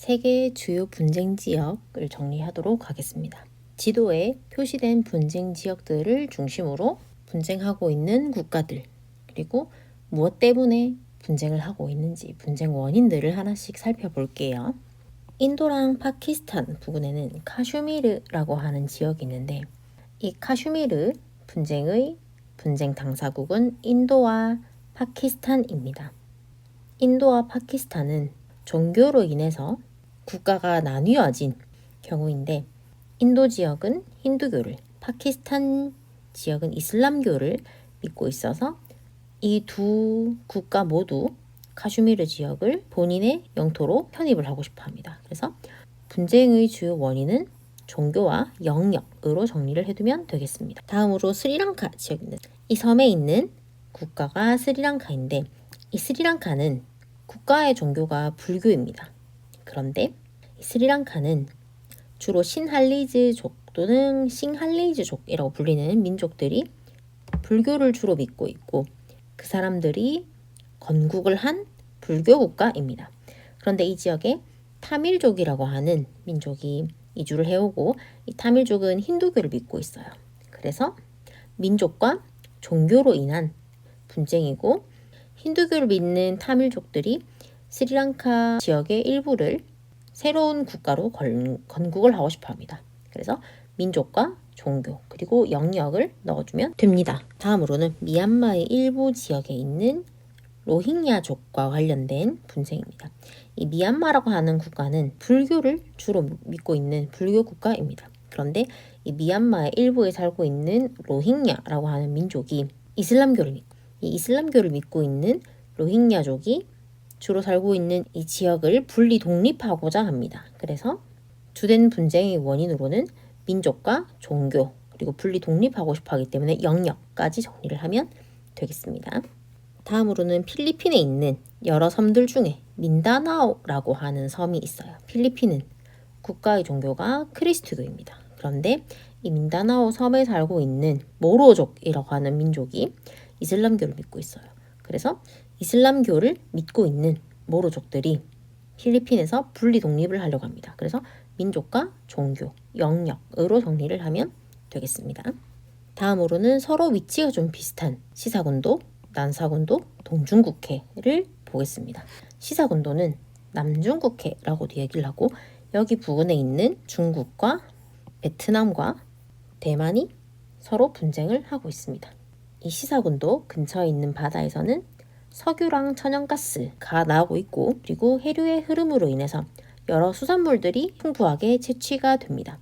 세계의 주요 분쟁 지역을 정리하도록 하겠습니다. 지도에 표시된 분쟁 지역들을 중심으로 분쟁하고 있는 국가들, 그리고 무엇 때문에 분쟁을 하고 있는지 분쟁 원인들을 하나씩 살펴볼게요. 인도랑 파키스탄 부근에는 카슈미르라고 하는 지역이 있는데, 이 카슈미르 분쟁의 분쟁 당사국은 인도와 파키스탄입니다. 인도와 파키스탄은 종교로 인해서 국가가 나뉘어진 경우인데, 인도 지역은 힌두교를, 파키스탄 지역은 이슬람교를 믿고 있어서 이 두 국가 모두 카슈미르 지역을 본인의 영토로 편입을 하고 싶어 합니다. 그래서 분쟁의 주요 원인은 종교와 영역으로 정리를 해두면 되겠습니다. 다음으로 스리랑카 지역입니다. 이 섬에 있는 국가가 스리랑카인데, 이 스리랑카는 국가의 종교가 불교입니다. 그런데 스리랑카는 주로 신할리즈족 또는 싱할리즈족이라고 불리는 민족들이 불교를 주로 믿고 있고, 그 사람들이 건국을 한 불교 국가입니다. 그런데 이 지역에 타밀족이라고 하는 민족이 이주를 해오고, 이 타밀족은 힌두교를 믿고 있어요. 그래서 민족과 종교로 인한 분쟁이고, 힌두교를 믿는 타밀족들이 스리랑카 지역의 일부를 새로운 국가로 건국을 하고 싶어 합니다. 그래서 민족과 종교 그리고 영역을 넣어주면 됩니다. 다음으로는 미얀마의 일부 지역에 있는 로힝야족과 관련된 분쟁입니다. 이 미얀마라고 하는 국가는 불교를 주로 믿고 있는 불교 국가입니다. 그런데 이 미얀마의 일부에 살고 있는 로힝야라고 하는 민족이 이슬람교를 믿고, 이 이슬람교를 믿고 있는 로힝야족이 주로 살고 있는 이 지역을 분리 독립하고자 합니다. 그래서 주된 분쟁의 원인으로는 민족과 종교 그리고 분리 독립하고 싶어 하기 때문에 영역까지 정리를 하면 되겠습니다. 다음으로는 필리핀에 있는 여러 섬들 중에 민다나오라고 하는 섬이 있어요. 필리핀은 국가의 종교가 크리스트교입니다. 그런데 이 민다나오 섬에 살고 있는 모로족이라고 하는 민족이 이슬람교를 믿고 있어요. 그래서 이슬람교를 믿고 있는 모로족들이 필리핀에서 분리 독립을 하려고 합니다. 그래서 민족과 종교, 영역으로 정리를 하면 되겠습니다. 다음으로는 서로 위치가 좀 비슷한 시사군도, 난사군도, 동중국해를 보겠습니다. 시사군도는 남중국해라고도 얘기를 하고, 여기 부근에 있는 중국과 베트남과 대만이 서로 분쟁을 하고 있습니다. 이 시사군도 근처에 있는 바다에서는 석유랑 천연가스가 나오고 있고, 그리고 해류의 흐름으로 인해서 여러 수산물들이 풍부하게 채취가 됩니다.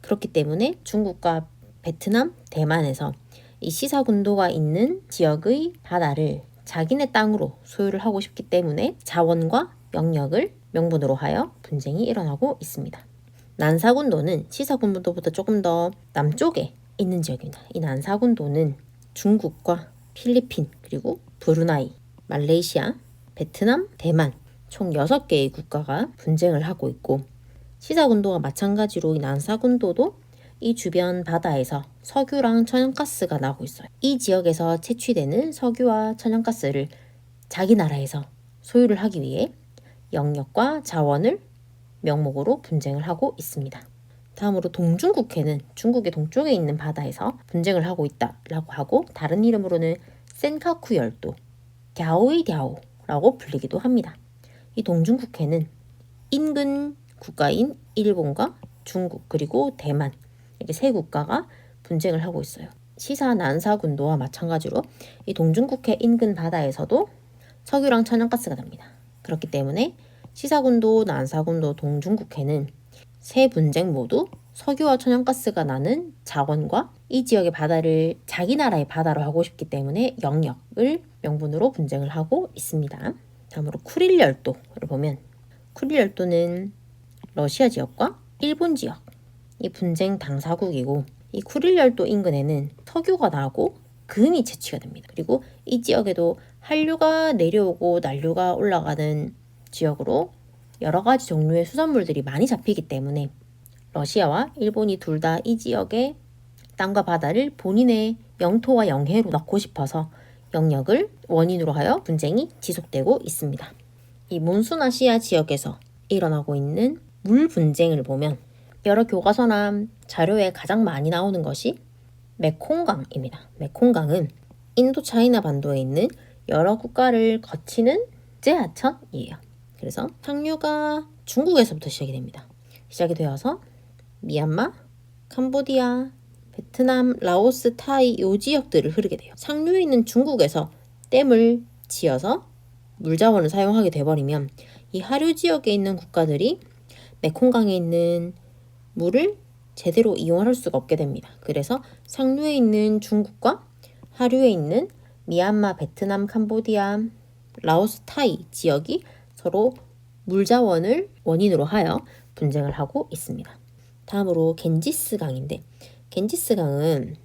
그렇기 때문에 중국과 베트남, 대만에서 이 시사군도가 있는 지역의 바다를 자기네 땅으로 소유를 하고 싶기 때문에 자원과 영역을 명분으로 하여 분쟁이 일어나고 있습니다. 난사군도는 시사군도보다 조금 더 남쪽에 있는 지역입니다. 이 난사군도는 중국과 필리핀, 그리고 브루나이, 말레이시아, 베트남, 대만 총 6개의 국가가 분쟁을 하고 있고, 시사군도와 마찬가지로 이 난사군도도 이 주변 바다에서 석유랑 천연가스가 나오고 있어요. 이 지역에서 채취되는 석유와 천연가스를 자기 나라에서 소유를 하기 위해 영역과 자원을 명목으로 분쟁을 하고 있습니다. 다음으로 동중국해는 중국의 동쪽에 있는 바다에서 분쟁을 하고 있다라고 하고, 다른 이름으로는 센카쿠 열도, 갸오이디아오라고 불리기도 합니다. 이 동중국해는 인근 국가인 일본과 중국 그리고 대만, 이렇게 세 국가가 분쟁을 하고 있어요. 시사 난사군도와 마찬가지로 이 동중국해 인근 바다에서도 석유랑 천연가스가 납니다. 그렇기 때문에 시사군도, 난사군도, 동중국해는 세 분쟁 모두 석유와 천연가스가 나는 자원과 이 지역의 바다를 자기 나라의 바다로 하고 싶기 때문에 영역을 명분으로 분쟁을 하고 있습니다. 다음으로 쿠릴 열도를 보면, 쿠릴 열도는 러시아 지역과 일본 지역, 이 분쟁 당사국이고, 이 쿠릴 열도 인근에는 석유가 나고 금이 채취가 됩니다. 그리고 이 지역에도 한류가 내려오고 난류가 올라가는 지역으로 여러 가지 종류의 수산물들이 많이 잡히기 때문에 러시아와 일본이 둘 다 이 지역의 땅과 바다를 본인의 영토와 영해로 넣고 싶어서 영역을 원인으로 하여 분쟁이 지속되고 있습니다. 이 몬수나시아 지역에서 일어나고 있는 물 분쟁을 보면 여러 교과서나 자료에 가장 많이 나오는 것이 메콩강입니다. 메콩강은 인도 차이나 반도에 있는 여러 국가를 거치는 국제하천이에요. 그래서 상류가 중국에서부터 시작이 됩니다. 시작이 되어서 미얀마, 캄보디아, 베트남, 라오스, 타이 이 지역들을 흐르게 돼요. 상류에 있는 중국에서 댐을 지어서 물자원을 사용하게 돼버리면 이 하류 지역에 있는 국가들이 메콩강에 있는 물을 제대로 이용할 수가 없게 됩니다. 그래서 상류에 있는 중국과 하류에 있는 미얀마, 베트남, 캄보디아, 라오스, 타이 지역이 서로 물자원을 원인으로 하여 분쟁을 하고 있습니다. 다음으로 겐지스강인데 겐지스강은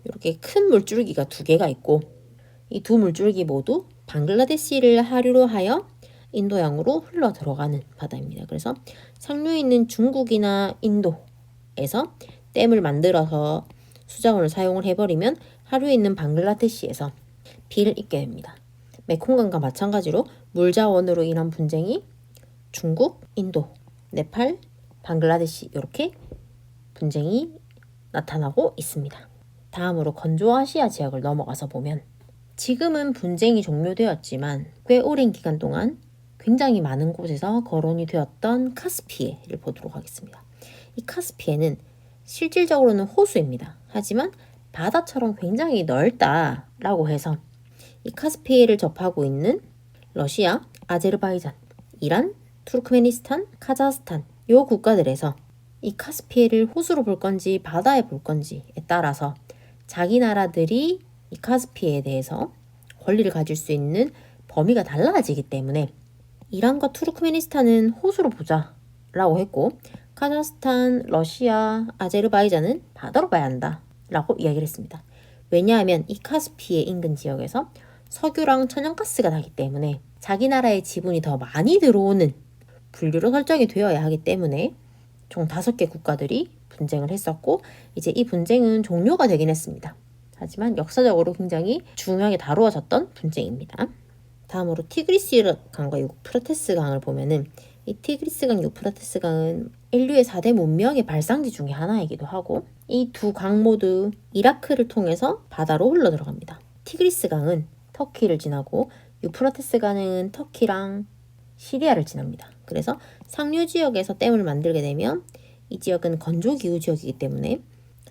이렇게 큰 물줄기가 두 개가 있고 이 두 물줄기 모두 방글라데시를 하류로 하여 인도양으로 흘러 들어가는 바다입니다. 그래서 상류에 있는 중국이나 인도에서 댐을 만들어서 수자원을 사용을 해버리면 하류에 있는 방글라데시에서 비를 잇게 됩니다. 메콩강과 마찬가지로 물자원으로 인한 분쟁이 중국, 인도, 네팔, 방글라데시 이렇게 분쟁이 나타나고 있습니다. 다음으로 건조아시아 지역을 넘어가서 보면 지금은 분쟁이 종료되었지만 꽤 오랜 기간 동안 굉장히 많은 곳에서 거론이 되었던 카스피해를 보도록 하겠습니다. 이 카스피해는 실질적으로는 호수입니다. 하지만 바다처럼 굉장히 넓다라고 해서 이 카스피해를 접하고 있는 러시아, 아제르바이잔, 이란, 투르크메니스탄, 카자흐스탄 이 국가들에서 이 카스피해를 호수로 볼 건지 바다에 볼 건지에 따라서 자기 나라들이 이 카스피해에 대해서 권리를 가질 수 있는 범위가 달라지기 때문에 이란과 투르크메니스탄은 호수로 보자라고 했고 카자흐스탄, 러시아, 아제르바이잔은 바다로 봐야 한다라고 이야기를 했습니다. 왜냐하면 이 카스피해 인근 지역에서 석유랑 천연가스가 나기 때문에 자기 나라의 지분이 더 많이 들어오는 분류로 설정이 되어야 하기 때문에 총 5개 국가들이 분쟁을 했었고 이제 이 분쟁은 종료가 되긴 했습니다. 하지만 역사적으로 굉장히 중요하게 다루어졌던 분쟁입니다. 다음으로 티그리스 강과 유프라테스 강을 보면은 이 티그리스 강, 유프라테스 강은 인류의 4대 문명의 발상지 중에 하나이기도 하고 이 두 강 모두 이라크를 통해서 바다로 흘러 들어갑니다. 티그리스 강은 터키를 지나고 유프라테스 강은 터키랑 시리아를 지납니다. 그래서 상류 지역에서 댐을 만들게 되면 이 지역은 건조기후 지역이기 때문에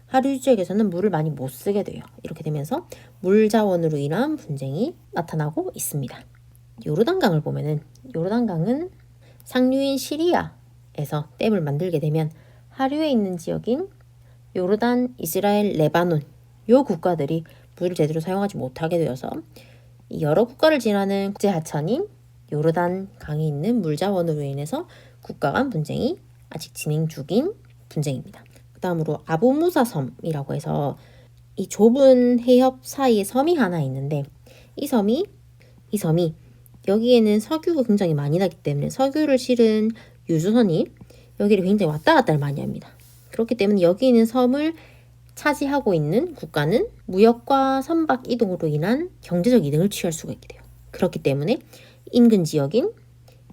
하류 지역에서는 물을 많이 못 쓰게 돼요. 이렇게 되면서 물자원으로 인한 분쟁이 나타나고 있습니다. 요르단강을 보면은 요르단강은 상류인 시리아에서 댐을 만들게 되면 하류에 있는 지역인 요르단, 이스라엘, 레바논 요 국가들이 물을 제대로 사용하지 못하게 되어서 여러 국가를 지나는 국제하천인 요르단 강에 있는 물자원으로 인해서 국가 간 분쟁이 아직 진행 중인 분쟁입니다. 그 다음으로 아부무사 섬이라고 해서 이 좁은 해협 사이에 섬이 하나 있는데 이 섬이 여기에는 석유가 굉장히 많이 나기 때문에 석유를 실은 유조선이 여기를 굉장히 왔다 갔다를 많이 합니다. 그렇기 때문에 여기 있는 섬을 차지하고 있는 국가는 무역과 선박 이동으로 인한 경제적 이득을 취할 수가 있게 돼요. 그렇기 때문에 인근 지역인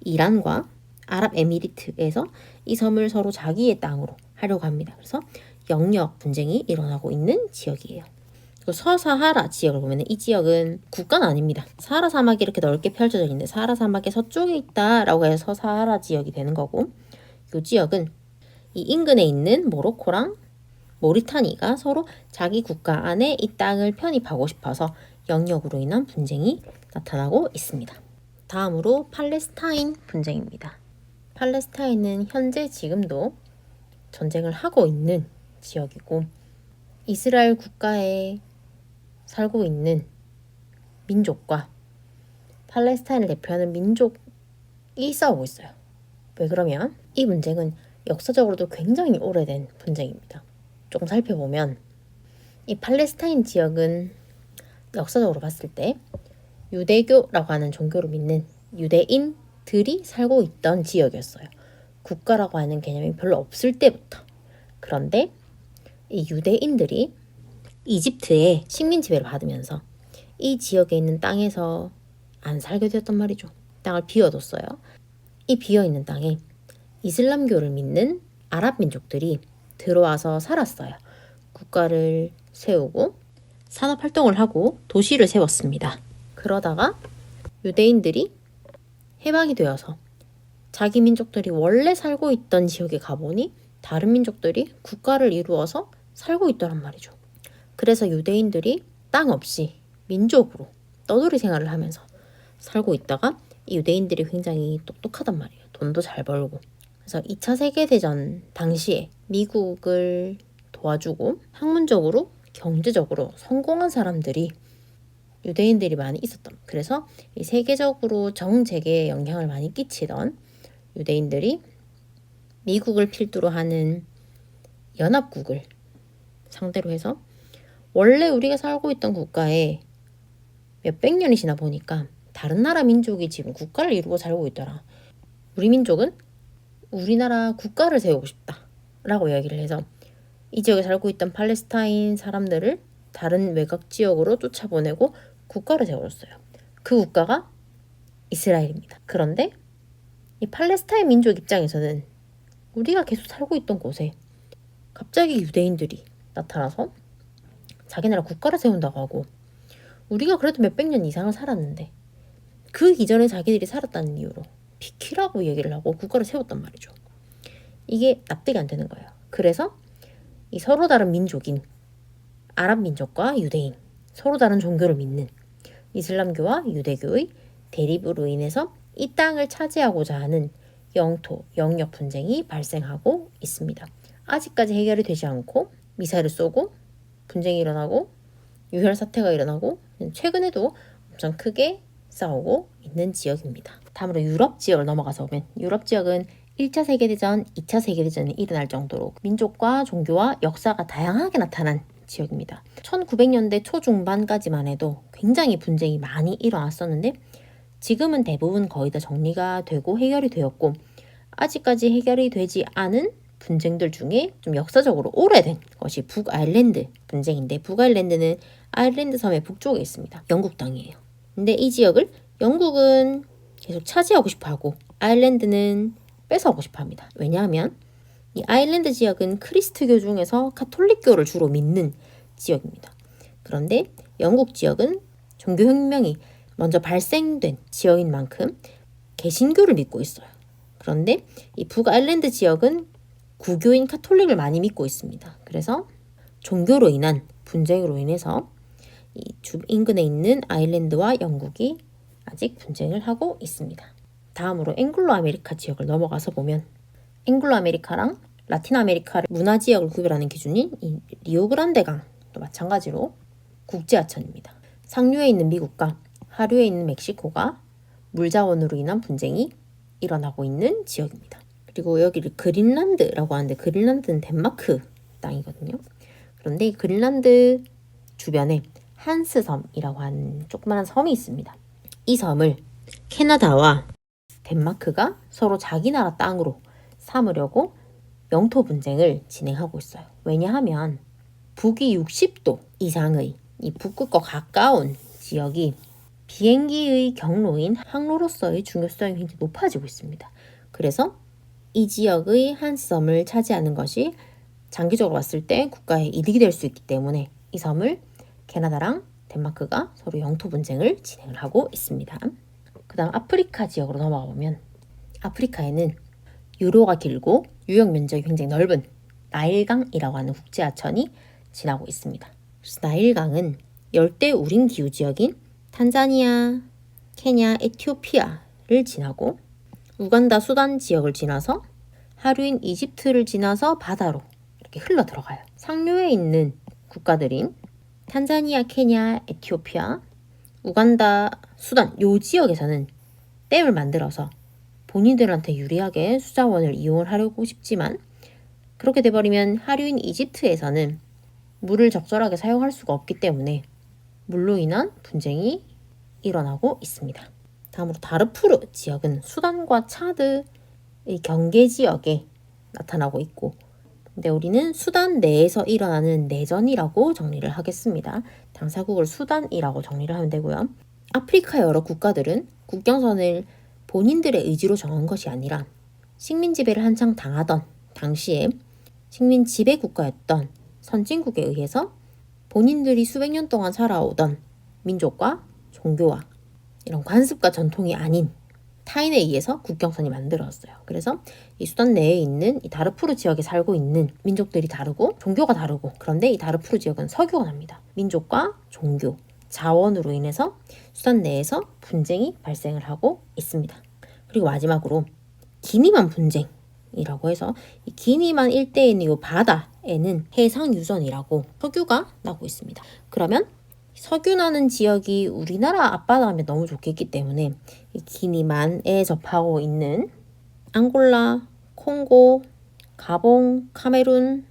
이란과 아랍에미리트에서 이 섬을 서로 자기의 땅으로 하려고 합니다. 그래서 영역 분쟁이 일어나고 있는 지역이에요. 서사하라 지역을 보면 이 지역은 국가는 아닙니다. 사하라 사막이 이렇게 넓게 펼쳐져 있는데 사하라 사막의 서쪽에 있다라고 해서 서사하라 지역이 되는 거고 이 지역은 이 인근에 있는 모로코랑 모리타니가 서로 자기 국가 안에 이 땅을 편입하고 싶어서 영역으로 인한 분쟁이 나타나고 있습니다. 다음으로 팔레스타인 분쟁입니다. 팔레스타인은 현재 지금도 전쟁을 하고 있는 지역이고 이스라엘 국가에 살고 있는 민족과 팔레스타인을 대표하는 민족이 싸우고 있어요. 왜 그러면 이 분쟁은 역사적으로도 굉장히 오래된 분쟁입니다. 조금 살펴보면 이 팔레스타인 지역은 역사적으로 봤을 때 유대교라고 하는 종교를 믿는 유대인들이 살고 있던 지역이었어요. 국가라고 하는 개념이 별로 없을 때부터. 그런데 이 유대인들이 이집트의 식민 지배를 받으면서 이 지역에 있는 땅에서 안 살게 되었단 말이죠. 땅을 비워뒀어요. 이 비어있는 땅에 이슬람교를 믿는 아랍 민족들이 들어와서 살았어요. 국가를 세우고 산업활동을 하고 도시를 세웠습니다. 그러다가 유대인들이 해방이 되어서 자기 민족들이 원래 살고 있던 지역에 가보니 다른 민족들이 국가를 이루어서 살고 있더란 말이죠. 그래서 유대인들이 땅 없이 민족으로 떠돌이 생활을 하면서 살고 있다가 이 유대인들이 굉장히 똑똑하단 말이에요. 돈도 잘 벌고. 그래서 2차 세계대전 당시에 미국을 도와주고 학문적으로 경제적으로 성공한 사람들이 유대인들이 많이 있었던. 그래서 이 세계적으로 정재계에 영향을 많이 끼치던 유대인들이 미국을 필두로 하는 연합국을 상대로 해서 원래 우리가 살고 있던 국가에 몇백 년이 지나 보니까 다른 나라 민족이 지금 국가를 이루고 살고 있더라. 우리 민족은 우리나라 국가를 세우고 싶다 라고 이야기를 해서 이 지역에 살고 있던 팔레스타인 사람들을 다른 외곽 지역으로 쫓아보내고 국가를 세워줬어요. 그 국가가 이스라엘입니다. 그런데 이 팔레스타인 민족 입장에서는 우리가 계속 살고 있던 곳에 갑자기 유대인들이 나타나서 자기네라 국가를 세운다고 하고 우리가 그래도 몇백 년 이상을 살았는데 그 이전에 자기들이 살았다는 이유로 비키라고 얘기를 하고 국가를 세웠단 말이죠. 이게 납득이 안 되는 거예요. 그래서 이 서로 다른 민족인 아랍 민족과 유대인, 서로 다른 종교를 믿는 이슬람교와 유대교의 대립으로 인해서 이 땅을 차지하고자 하는 영토, 영역 분쟁이 발생하고 있습니다. 아직까지 해결이 되지 않고 미사일을 쏘고 분쟁이 일어나고 유혈 사태가 일어나고 최근에도 엄청 크게 싸우고 있는 지역입니다. 다음으로 유럽 지역을 넘어가서 보면 유럽 지역은 1차 세계대전, 2차 세계대전이 일어날 정도로 민족과 종교와 역사가 다양하게 나타난 지역입니다. 1900년대 초중반까지만 해도 굉장히 분쟁이 많이 일어났었는데 지금은 대부분 거의 다 정리가 되고 해결이 되었고 아직까지 해결이 되지 않은 분쟁들 중에 좀 역사적으로 오래된 것이 북아일랜드 분쟁인데 북아일랜드는 아일랜드 섬의 북쪽에 있습니다. 영국 땅이에요. 근데 이 지역을 영국은 계속 차지하고 싶어하고 아일랜드는 뺏어오고 싶어합니다. 왜냐하면 이 아일랜드 지역은 크리스트교 중에서 가톨릭교를 주로 믿는 지역입니다. 그런데 영국 지역은 종교혁명이 먼저 발생된 지역인 만큼 개신교를 믿고 있어요. 그런데 이 북아일랜드 지역은 구교인 가톨릭을 많이 믿고 있습니다. 그래서 종교로 인한 분쟁으로 인해서 이 주 인근에 있는 아일랜드와 영국이 아직 분쟁을 하고 있습니다. 다음으로 앵글로 아메리카 지역을 넘어가서 보면 앵글로 아메리카랑 라틴 아메리카를 문화 지역을 구별하는 기준인 이 리오그란데 강도 마찬가지로 국제하천입니다. 상류에 있는 미국과 하류에 있는 멕시코가 물자원으로 인한 분쟁이 일어나고 있는 지역입니다. 그리고 여기를 그린란드라고 하는데 그린란드는 덴마크 땅이거든요. 그런데 이 그린란드 주변에 한스섬이라고 하는 조그마한 섬이 있습니다. 이 섬을 캐나다와 덴마크가 서로 자기 나라 땅으로 삼으려고 영토 분쟁을 진행하고 있어요. 왜냐하면 북위 60도 이상의 이 북극과 가까운 지역이 비행기의 경로인 항로로서의 중요성이 굉장히 높아지고 있습니다. 그래서 이 지역의 한섬을 차지하는 것이 장기적으로 봤을 때 국가에 이득이 될 수 있기 때문에 이 섬을 캐나다랑 덴마크가 서로 영토 분쟁을 진행을 하고 있습니다. 그 다음 아프리카 지역으로 넘어가 보면 아프리카에는 유로가 길고 유역 면적이 굉장히 넓은 나일강이라고 하는 국제하천이 지나고 있습니다. 그래서 나일강은 열대 우림 기후 지역인 탄자니아, 케냐, 에티오피아를 지나고 우간다, 수단 지역을 지나서 하류인 이집트를 지나서 바다로 이렇게 흘러 들어가요. 상류에 있는 국가들인 탄자니아, 케냐, 에티오피아, 우간다, 수단 요 지역에서는 댐을 만들어서 본인들한테 유리하게 수자원을 이용을 하려고 싶지만 그렇게 돼버리면 하류인 이집트에서는 물을 적절하게 사용할 수가 없기 때문에 물로 인한 분쟁이 일어나고 있습니다. 다음으로 다르푸르 지역은 수단과 차드의 경계 지역에 나타나고 있고 근데 우리는 수단 내에서 일어나는 내전이라고 정리를 하겠습니다. 당사국을 수단이라고 정리를 하면 되고요. 아프리카 여러 국가들은 국경선을 본인들의 의지로 정한 것이 아니라 식민 지배를 한창 당하던 당시에 식민 지배 국가였던 선진국에 의해서 본인들이 수백 년 동안 살아오던 민족과 종교와 이런 관습과 전통이 아닌 타인에 의해서 국경선이 만들어졌어요. 그래서 이 수단 내에 있는 이 다르푸르 지역에 살고 있는 민족들이 다르고 종교가 다르고, 그런데 이 다르푸르 지역은 석유가 납니다. 민족과 종교, 자원으로 인해서 수단 내에서 분쟁이 발생을 하고 있습니다. 그리고 마지막으로 기니만 분쟁이라고 해서 이 기니만 일대에 있는 이 바다에는 해상 유전이라고 석유가 나고 있습니다. 그러면 석유 나는 지역이 우리나라 앞바다 하면 너무 좋겠기 때문에 이 기니만에 접하고 있는 앙골라, 콩고, 가봉, 카메룬,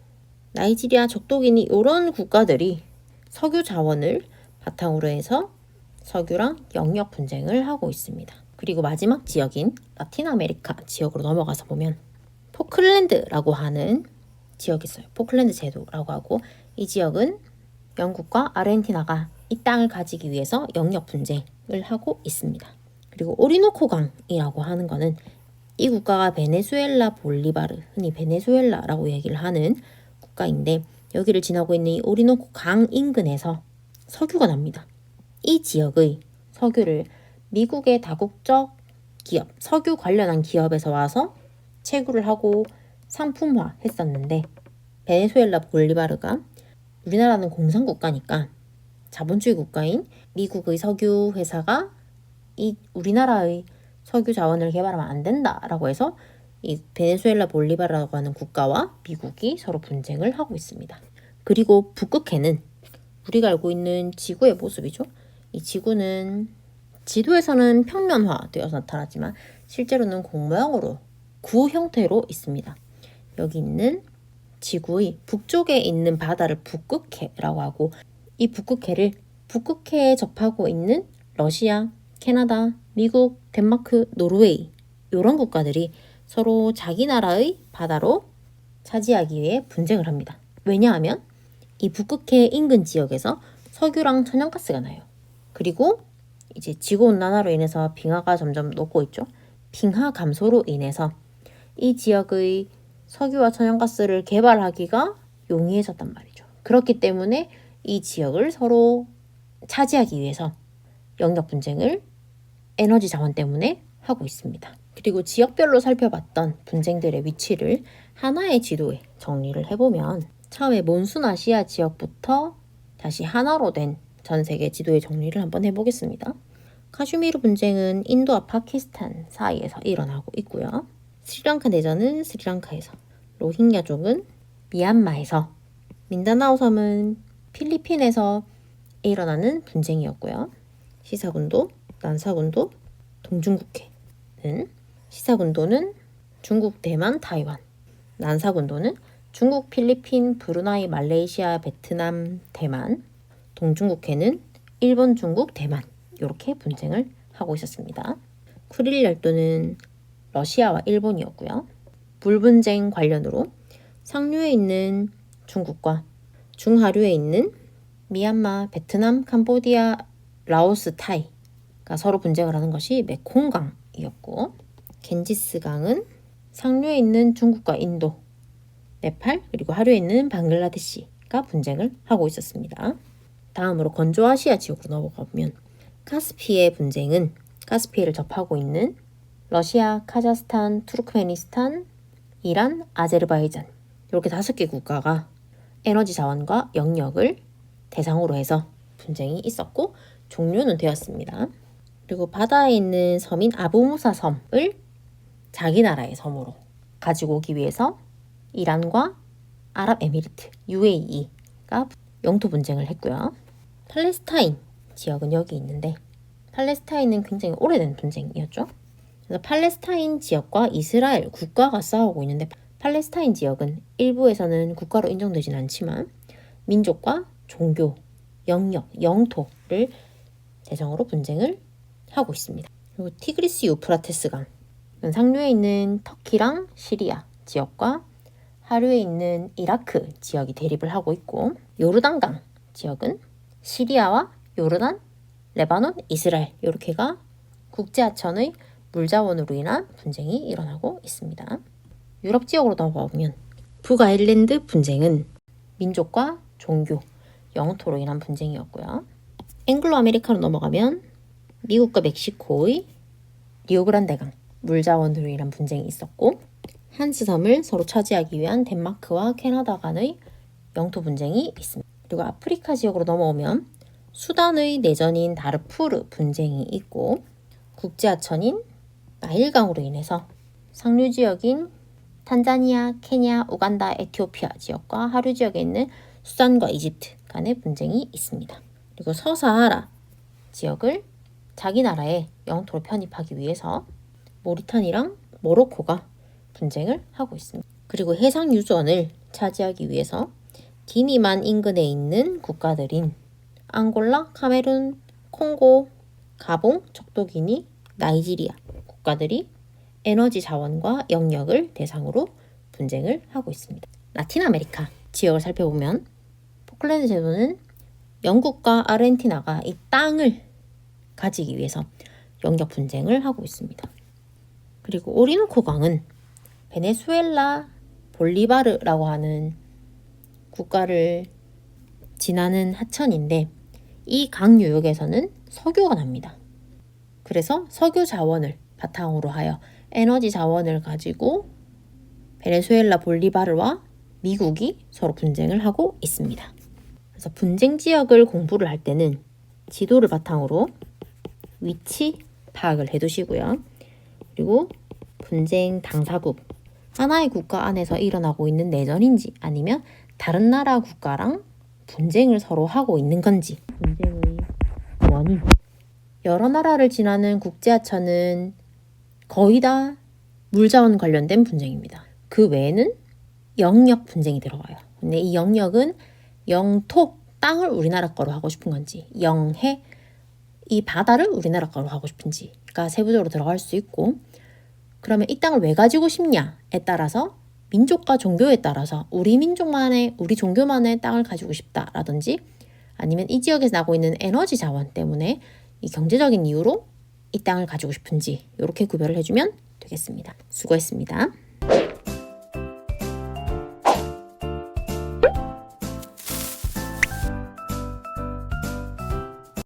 나이지리아, 적도기니 이런 국가들이 석유 자원을 바탕으로 해서 석유랑 영역 분쟁을 하고 있습니다. 그리고 마지막 지역인 라틴 아메리카 지역으로 넘어가서 보면 포클랜드라고 하는 지역이 있어요. 포클랜드 제도라고 하고, 이 지역은 영국과 아르헨티나가 이 땅을 가지기 위해서 영역 분쟁을 하고 있습니다. 그리고 오리노코 강이라고 하는 거는 이 국가가 베네수엘라 볼리바르, 흔히 베네수엘라라고 얘기를 하는 국가인데, 여기를 지나고 있는 이 오리노코 강 인근에서 석유가 납니다. 이 지역의 석유를 미국의 다국적 기업, 석유 관련한 기업에서 와서 채굴을 하고 상품화 했었는데, 베네수엘라 볼리바르가 우리나라는 공산국가니까 자본주의 국가인 미국의 석유 회사가 이 우리나라의 석유 자원을 개발하면 안 된다라고 해서 이 베네수엘라 볼리바르라고 하는 국가와 미국이 서로 분쟁을 하고 있습니다. 그리고 북극해는 우리가 알고 있는 지구의 모습이죠. 이 지구는 지도에서는 평면화되어서 나타나지만 실제로는 공 모양으로 구 형태로 있습니다. 여기 있는 지구의 북쪽에 있는 바다를 북극해라고 하고, 이 북극해를 북극해에 접하고 있는 러시아, 캐나다, 미국, 덴마크, 노르웨이 이런 국가들이 서로 자기 나라의 바다로 차지하기 위해 분쟁을 합니다. 왜냐하면 이 북극해 인근 지역에서 석유랑 천연가스가 나요. 그리고 이제 지구온난화로 인해서 빙하가 점점 녹고 있죠. 빙하 감소로 인해서 이 지역의 석유와 천연가스를 개발하기가 용이해졌단 말이죠. 그렇기 때문에 이 지역을 서로 차지하기 위해서 영역 분쟁을 에너지 자원 때문에 하고 있습니다. 그리고 지역별로 살펴봤던 분쟁들의 위치를 하나의 지도에 정리를 해보면, 처음에 몬순아시아 지역부터 다시 하나로 된 전 세계 지도의 정리를 한번 해보겠습니다. 카슈미르 분쟁은 인도와 파키스탄 사이에서 일어나고 있고요. 스리랑카 내전은 스리랑카에서, 로힝야족은 미얀마에서, 민다나오 섬은 필리핀에서 일어나는 분쟁이었고요. 시사군도, 난사군도, 동중국해는, 시사군도는 중국, 대만, 타이완, 난사군도는 중국, 필리핀, 브루나이, 말레이시아, 베트남, 대만, 동중국해는 일본, 중국, 대만 이렇게 분쟁을 하고 있었습니다. 쿠릴 열도는 러시아와 일본이었고요. 불분쟁 관련으로 상류에 있는 중국과 중하류에 있는 미얀마, 베트남, 캄보디아, 라오스, 타이가 서로 분쟁을 하는 것이 메콩강이었고, 겐지스강은 상류에 있는 중국과 인도, 네팔, 그리고 하류에 있는 방글라데시가 분쟁을 하고 있었습니다. 다음으로 건조아시아 지역으로 넘어가 보면 카스피해 분쟁은 카스피해를 접하고 있는 러시아, 카자흐스탄, 투르크메니스탄, 이란, 아제르바이잔 이렇게 5개 국가가 에너지 자원과 영역을 대상으로 해서 분쟁이 있었고 종료는 되었습니다. 그리고 바다에 있는 섬인 아부무사 섬을 자기 나라의 섬으로 가지고 오기 위해서 이란과 아랍에미리트, UAE가 영토 분쟁을 했고요. 팔레스타인 지역은 여기 있는데, 팔레스타인은 굉장히 오래된 분쟁이었죠. 그래서 팔레스타인 지역과 이스라엘 국가가 싸우고 있는데, 팔레스타인 지역은 일부에서는 국가로 인정되진 않지만 민족과 종교, 영역, 영토를 대상으로 분쟁을 하고 있습니다. 그리고 티그리스 유프라테스강, 상류에 있는 터키랑 시리아 지역과 하류에 있는 이라크 지역이 대립을 하고 있고, 요르단강 지역은 시리아와 요르단, 레바논, 이스라엘 이렇게가 국제하천의 물자원으로 인한 분쟁이 일어나고 있습니다. 유럽 지역으로 넘어가보면 북아일랜드 분쟁은 민족과 종교, 영토로 인한 분쟁이었고요. 앵글로 아메리카로 넘어가면 미국과 멕시코의 리오그란데강 물자원으로 인한 분쟁이 있었고, 한스 섬을 서로 차지하기 위한 덴마크와 캐나다 간의 영토 분쟁이 있습니다. 그리고 아프리카 지역으로 넘어오면 수단의 내전인 다르푸르 분쟁이 있고, 국제하천인 나일강으로 인해서 상류 지역인 탄자니아, 케냐, 우간다, 에티오피아 지역과 하류 지역에 있는 수단과 이집트 간의 분쟁이 있습니다. 그리고 서사하라 지역을 자기 나라의 영토로 편입하기 위해서 모리타니랑 모로코가 분쟁을 하고 있습니다. 그리고 해상 유전을 차지하기 위해서 기니만 인근에 있는 국가들인 앙골라, 카메룬, 콩고, 가봉, 적도기니, 나이지리아 국가들이 에너지 자원과 영역을 대상으로 분쟁을 하고 있습니다. 라틴 아메리카 지역을 살펴보면 포클랜드 제도는 영국과 아르헨티나가 이 땅을 가지기 위해서 영역 분쟁을 하고 있습니다. 그리고 오리노코 강은 베네수엘라 볼리바르라고 하는 국가를 지나는 하천인데, 이 강 유역에서는 석유가 납니다. 그래서 석유 자원을 바탕으로 하여 에너지 자원을 가지고 베네수엘라 볼리바르와 미국이 서로 분쟁을 하고 있습니다. 그래서 분쟁 지역을 공부를 할 때는 지도를 바탕으로 위치 파악을 해두시고요. 그리고 분쟁 당사국, 하나의 국가 안에서 일어나고 있는 내전인지 아니면 다른 나라 국가랑 분쟁을 서로 하고 있는 건지, 분쟁의 원인. 여러 나라를 지나는 국제하천은 거의 다 물자원 관련된 분쟁입니다. 그 외에는 영역 분쟁이 들어가요. 근데 이 영역은 영토, 땅을 우리나라 거로 하고 싶은 건지, 영해, 이 바다를 우리나라 거로 하고 싶은지가 세부적으로 들어갈 수 있고, 그러면 이 땅을 왜 가지고 싶냐에 따라서 민족과 종교에 따라서 우리 민족만의, 우리 종교만의 땅을 가지고 싶다라든지, 아니면 이 지역에서 나고 있는 에너지 자원 때문에 이 경제적인 이유로 이 땅을 가지고 싶은지, 이렇게 구별을 해주면 되겠습니다. 수고했습니다.